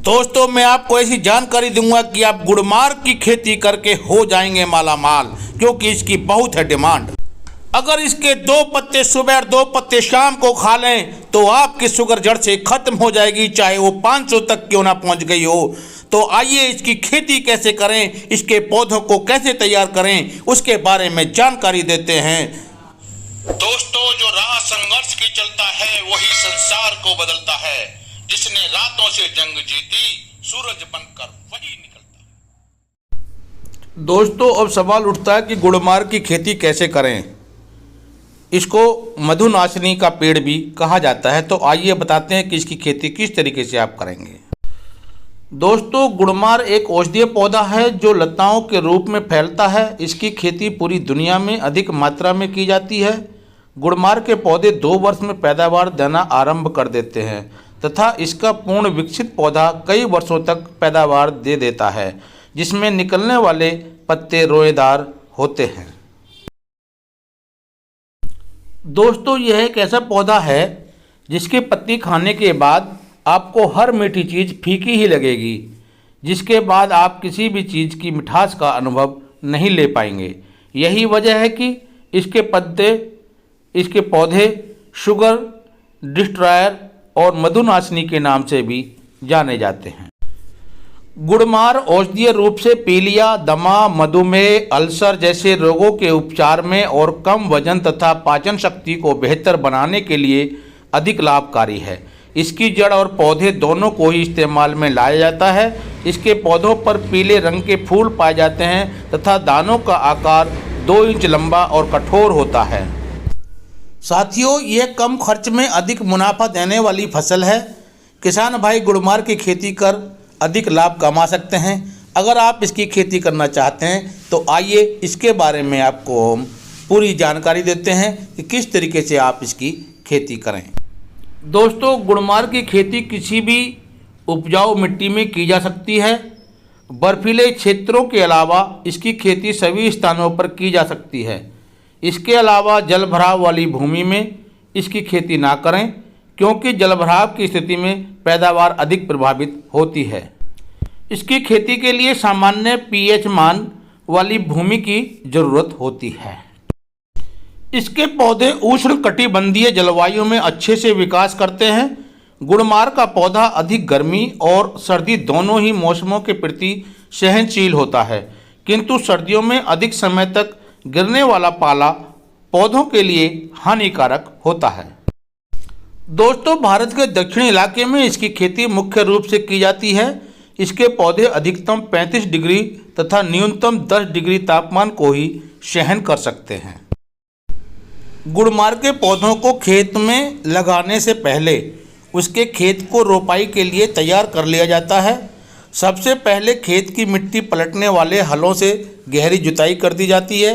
दोस्तों मैं आपको ऐसी जानकारी दूंगा कि आप गुड़मार की खेती करके हो जाएंगे मालामाल, क्योंकि इसकी बहुत है डिमांड। अगर इसके 2 पत्ते सुबह और 2 पत्ते शाम को खा लें तो आपकी शुगर जड़ से खत्म हो जाएगी, चाहे वो 500 तक क्यों ना पहुंच गई हो। तो आइए इसकी खेती कैसे करें, इसके पौधों को कैसे तैयार करें, उसके बारे में जानकारी देते हैं। दोस्तों, जो राह संघर्ष की चलता है वही संसार को बदलता है। जिसने रातों से जंग जीती, सूरज बनकर वही निकलता है। दोस्तों, अब सवाल उठता है कि गुड़मार की खेती कैसे करें। इसको मधुनाशिनी का पेड़ भी कहा जाता है। तो आइए बताते हैं कि इसकी खेती किस तरीके से आप करेंगे। दोस्तों, गुड़मार एक औषधीय पौधा है जो लताओं के रूप में फैलता है। इसकी खेती पूरी दुनिया में अधिक मात्रा में की जाती है। गुड़मार के पौधे 2 वर्ष में पैदावार देना आरंभ कर देते हैं तथा इसका पूर्ण विकसित पौधा कई वर्षों तक पैदावार दे देता है, जिसमें निकलने वाले पत्ते रोएदार होते हैं। दोस्तों, यह एक ऐसा पौधा है जिसकी पत्ती खाने के बाद आपको हर मीठी चीज़ फीकी ही लगेगी, जिसके बाद आप किसी भी चीज़ की मिठास का अनुभव नहीं ले पाएंगे। यही वजह है कि इसके पौधे शुगर डिस्ट्रॉयर और मधुनाशिनी के नाम से भी जाने जाते हैं। गुड़मार औषधीय रूप से पीलिया, दमा, मधुमेह, अल्सर जैसे रोगों के उपचार में और कम वजन तथा पाचन शक्ति को बेहतर बनाने के लिए अधिक लाभकारी है। इसकी जड़ और पौधे दोनों को ही इस्तेमाल में लाया जाता है। इसके पौधों पर पीले रंग के फूल पाए जाते हैं तथा दानों का आकार 2 इंच लंबा और कठोर होता है। साथियों, यह कम खर्च में अधिक मुनाफा देने वाली फसल है। किसान भाई गुड़मार की खेती कर अधिक लाभ कमा सकते हैं। अगर आप इसकी खेती करना चाहते हैं तो आइए इसके बारे में आपको हम पूरी जानकारी देते हैं कि किस तरीके से आप इसकी खेती करें। दोस्तों, गुड़मार की खेती किसी भी उपजाऊ मिट्टी में की जा सकती है। बर्फीले क्षेत्रों के अलावा इसकी खेती सभी स्थानों पर की जा सकती है। इसके अलावा जलभराव वाली भूमि में इसकी खेती ना करें, क्योंकि जलभराव की स्थिति में पैदावार अधिक प्रभावित होती है। इसकी खेती के लिए सामान्य पीएच मान वाली भूमि की जरूरत होती है। इसके पौधे उष्ण कटिबंधीय जलवायु में अच्छे से विकास करते हैं। गुड़मार का पौधा अधिक गर्मी और सर्दी दोनों ही मौसमों के प्रति सहनशील होता है, किंतु सर्दियों में अधिक समय तक गिरने वाला पाला पौधों के लिए हानिकारक होता है। दोस्तों, भारत के दक्षिणी इलाके में इसकी खेती मुख्य रूप से की जाती है। इसके पौधे अधिकतम 35 डिग्री तथा न्यूनतम 10 डिग्री तापमान को ही सहन कर सकते हैं। गुड़मार के पौधों को खेत में लगाने से पहले उसके खेत को रोपाई के लिए तैयार कर लिया जाता है। सबसे पहले खेत की मिट्टी पलटने वाले हलों से गहरी जुताई कर दी जाती है।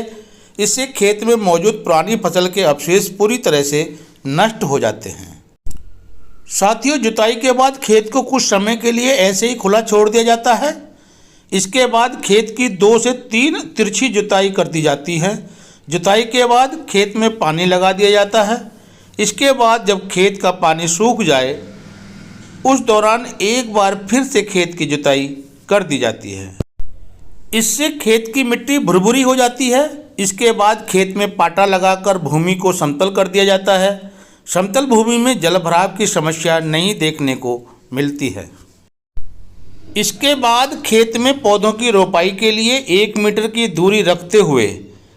इससे खेत में मौजूद पुरानी फसल के अवशेष पूरी तरह से नष्ट हो जाते हैं। साथियों, जुताई के बाद खेत को कुछ समय के लिए ऐसे ही खुला छोड़ दिया जाता है। इसके बाद खेत की 2 से 3 तिरछी जुताई कर दी जाती है। जुताई के बाद खेत में पानी लगा दिया जाता है। इसके बाद जब खेत का पानी सूख जाए उस दौरान एक बार फिर से खेत की जुताई कर दी जाती है। इससे खेत की मिट्टी भुरभुरी हो जाती है। इसके बाद खेत में पाटा लगाकर भूमि को समतल कर दिया जाता है। समतल भूमि में जलभराव की समस्या नहीं देखने को मिलती है। इसके बाद खेत में पौधों की रोपाई के लिए 1 मीटर की दूरी रखते हुए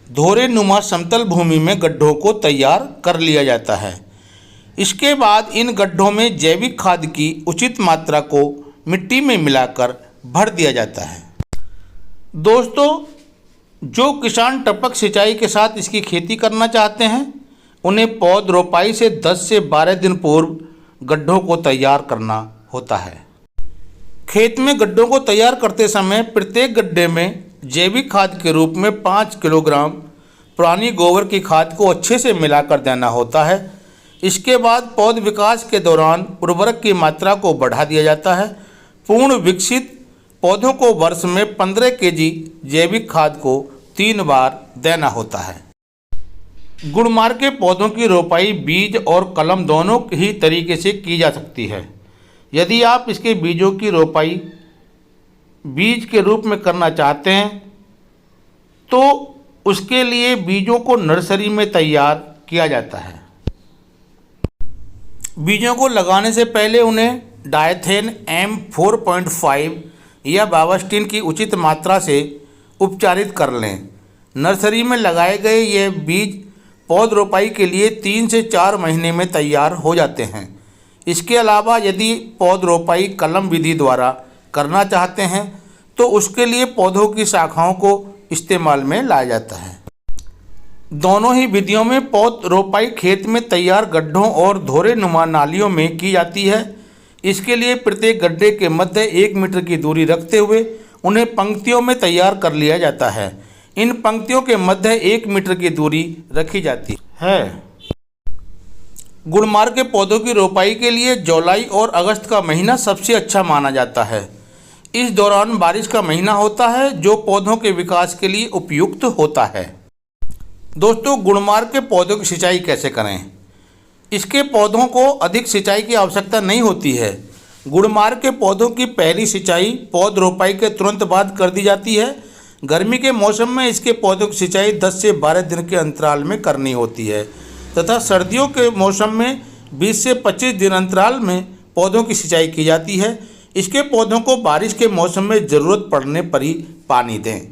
धोरे नुमा समतल भूमि में गड्ढों को तैयार कर लिया जाता है। इसके बाद इन गड्ढों में जैविक खाद की उचित मात्रा को मिट्टी में मिलाकर भर दिया जाता है। दोस्तों, जो किसान टपक सिंचाई के साथ इसकी खेती करना चाहते हैं उन्हें पौध रोपाई से 10 से 12 दिन पूर्व गड्ढों को तैयार करना होता है। खेत में गड्ढों को तैयार करते समय प्रत्येक गड्ढे में जैविक खाद के रूप में 5 किलोग्राम पुरानी गोबर की खाद को अच्छे से मिलाकर देना होता है। इसके बाद पौध विकास के दौरान उर्वरक की मात्रा को बढ़ा दिया जाता है। पूर्ण विकसित पौधों को वर्ष में 15 केजी जैविक खाद को 3 बार देना होता है। गुड़मार के पौधों की रोपाई बीज और कलम दोनों ही तरीके से की जा सकती है। यदि आप इसके बीजों की रोपाई बीज के रूप में करना चाहते हैं तो उसके लिए बीजों को नर्सरी में तैयार किया जाता है। बीजों को लगाने से पहले उन्हें डायथेन M4.5 या बावास्टिन की उचित मात्रा से उपचारित कर लें। नर्सरी में लगाए गए ये बीज पौध रोपाई के लिए 3 से 4 महीने में तैयार हो जाते हैं। इसके अलावा यदि पौध रोपाई कलम विधि द्वारा करना चाहते हैं तो उसके लिए पौधों की शाखाओं को इस्तेमाल में लाया जाता है। दोनों ही विधियों में पौध रोपाई खेत में तैयार गड्ढों और धोरे नुमा नालियों में की जाती है। इसके लिए प्रत्येक गड्ढे के मध्य 1 मीटर की दूरी रखते हुए उन्हें पंक्तियों में तैयार कर लिया जाता है। इन पंक्तियों के मध्य 1 मीटर की दूरी रखी जाती है। गुड़मार के पौधों की रोपाई के लिए जुलाई और अगस्त का महीना सबसे अच्छा माना जाता है। इस दौरान बारिश का महीना होता है जो पौधों के विकास के लिए उपयुक्त होता है। दोस्तों, गुड़मार के पौधों की सिंचाई कैसे करें? इसके पौधों को अधिक सिंचाई की आवश्यकता नहीं होती है। गुड़मार के पौधों की पहली सिंचाई पौध रोपाई के तुरंत बाद कर दी जाती है। गर्मी के मौसम में इसके पौधों की सिंचाई 10 से 12 दिन के अंतराल में करनी होती है तथा सर्दियों के मौसम में 20 से 25 दिन अंतराल में पौधों की सिंचाई की जाती है। इसके पौधों को बारिश के मौसम में ज़रूरत पड़ने पर ही पानी दें।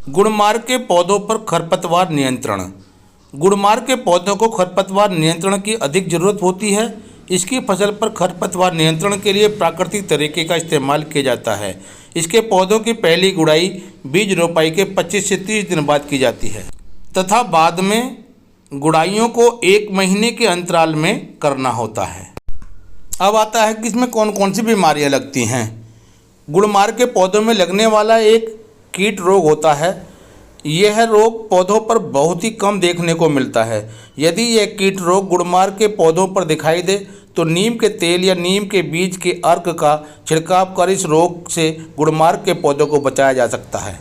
गुड़मार के पौधों पर खरपतवार नियंत्रण। गुड़मार के पौधों को खरपतवार नियंत्रण की अधिक ज़रूरत होती है। इसकी फसल पर खरपतवार नियंत्रण के लिए प्राकृतिक तरीके का इस्तेमाल किया जाता है। इसके पौधों की पहली गुड़ाई बीज रोपाई के 25 से 30 दिन बाद की जाती है तथा बाद में गुड़ाइयों को 1 महीने के अंतराल में करना होता है। अब आता है कि इसमें कौन कौन सी बीमारियां लगती हैं। गुड़मार के पौधों में लगने वाला एक कीट रोग होता है। यह रोग पौधों पर बहुत ही कम देखने को मिलता है। यदि यह कीट रोग गुड़मार के पौधों पर दिखाई दे तो नीम के तेल या नीम के बीज के अर्क का छिड़काव कर इस रोग से गुड़मार के पौधों को बचाया जा सकता है।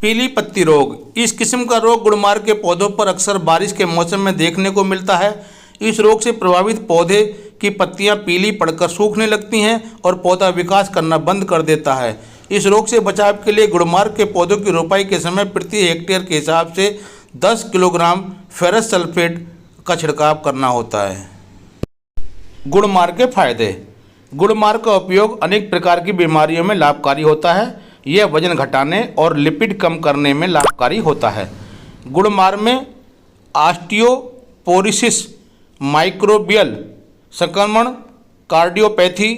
पीली पत्ती रोग। इस किस्म का रोग गुड़मार के पौधों पर अक्सर बारिश के मौसम में देखने को मिलता है। इस रोग से प्रभावित पौधे की पत्तियां पीली पड़कर सूखने लगती हैं और पौधा विकास करना बंद कर देता है। इस रोग से बचाव के लिए गुड़मार के पौधों की रोपाई के समय प्रति हेक्टेयर के हिसाब से 10 किलोग्राम फेरस सल्फेट का छिड़काव करना होता है। गुड़मार के फायदे। गुड़मार का उपयोग अनेक प्रकार की बीमारियों में लाभकारी होता है। यह वजन घटाने और लिपिड कम करने में लाभकारी होता है। गुड़मार में ऑस्टियोपोरोसिस, माइक्रोबियल संक्रमण, कार्डियोपैथी,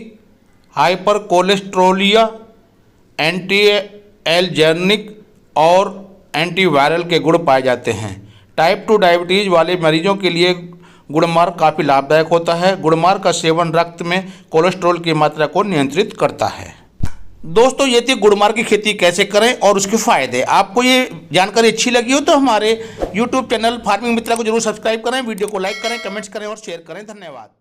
हाइपर कोलेस्ट्रोलिया, एंटी एल्जर्निक और एंटीवायरल के गुण पाए जाते हैं। टाइप 2 डायबिटीज़ वाले मरीजों के लिए गुड़मार काफ़ी लाभदायक होता है। गुड़मार का सेवन रक्त में कोलेस्ट्रॉल की मात्रा को नियंत्रित करता है। दोस्तों, ये थी गुड़मार की खेती कैसे करें और उसके फ़ायदे। आपको ये जानकारी अच्छी लगी हो तो हमारे YouTube चैनल फार्मिंग मित्रा को जरूर सब्सक्राइब करें, वीडियो को लाइक करें, कमेंट्स करें और शेयर करें। धन्यवाद।